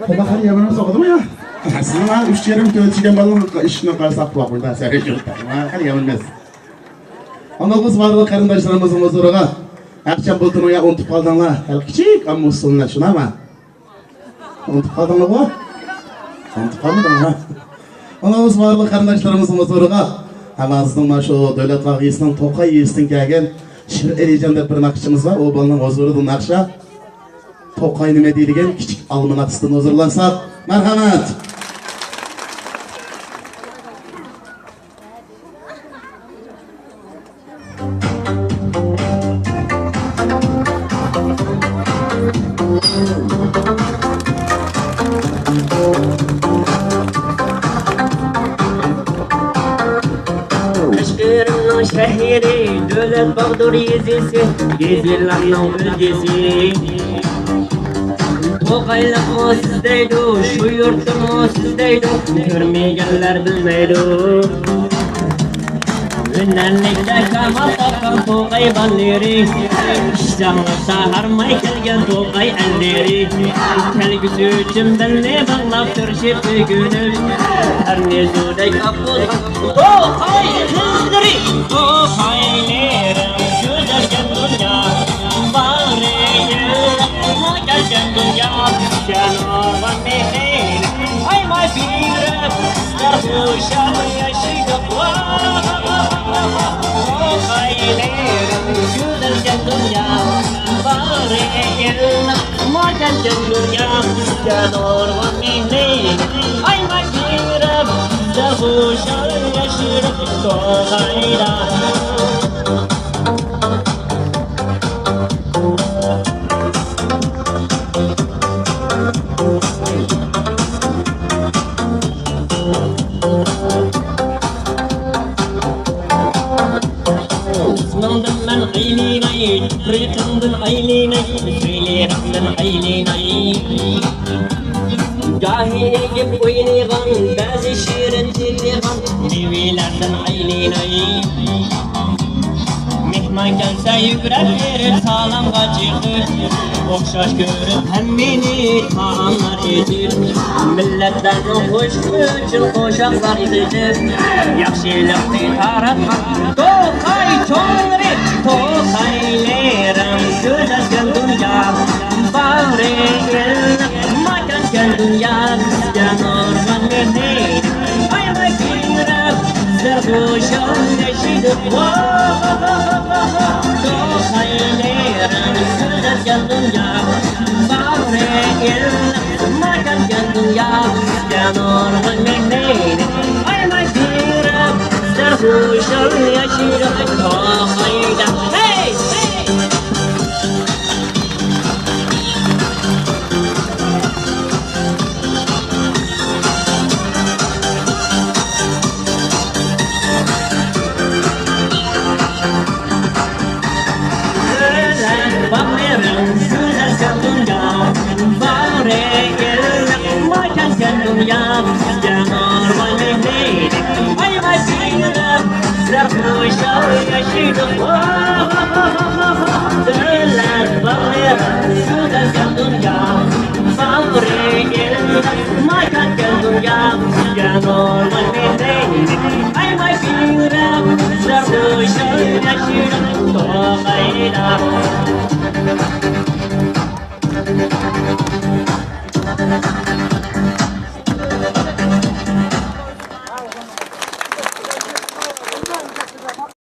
Kula har yerini soqdi mi ya? Sizin ha 3 yerim tölçigen balın işini qarsak bu burada sərə yoxdur. Har yeminmez. Onda biz barlıq qarindaşlarımızın huzuruna akşam bulduğunu ya unutup kaldınlar. El küçük amma usuluna şuna mı? Unutup kaldınlar bu? Unutup kalmadın ha? Onda biz barlıq qarindaşlarımızın huzuruna Hamazdan şu Dövlet Vaqiyisi'nin Toqay Yesi'nin gelgen Şir Eriyeceğim bir nakışımız var. O balının huzurunun nakışa Toqay nime deyilgen küçük almanatısından huzurlansak. Merhamet. Şehri Dövlet Bağdur Yezisi Gezilanın bölgesi Toqaylık mı sizdeydi Şu yurtun mu sizdeydi Görmeyenler bilmeydi Ünlenlikte kamal takan Toqay balleri İşcanlıkta harmay kelgen Toqay elleri Kelgüsü için benle bağlap Türşip günü Her nezudek kapul Toqay kızdırı Toqaylerim güzelken dünya Bari yılma gelken dünya Sen orman mehrin Ay may birem Sarhoşan yaşayıp Toqaylerim güzelken dünya Bari yılma gelken dünya Sen orman mehrin Ay may birem Sarhoşan yaşayıp Toqayda Rıkımdın aynine, söylerimdin aynine Gahi egip oynayan, bazı şirin tiligan Devilerden aynine Mehman gelse yügrep verir salamga çıkır Okşaş görüp hemmini taamlar edir Milletlerden hoş üçün koşaklar izledir Yakşılıkni taratmak Toqay çoğları Toqaylerim güzelken dünya Bağrı illik makanken dünya Bizden orman mehrin Aymay birem Zerhoşan yaşaydık Toqaylerim güzelken dünya Bağrı illik makanken dünya Bizden orman mehrin Aymay birem Zerhoşan yaşaydık Toqayda Hey! Bakmayarım güzelken dünya Bağrı illik makanken dünya Bizden orman mehrin Aymay birem Zerhoşan yaşaydık Döller bakmayarım güzelken dünya Bağrı illik makanken dünya Bizden orman mehrin Aymay birem Zerhoşan yaşaydık Toqayda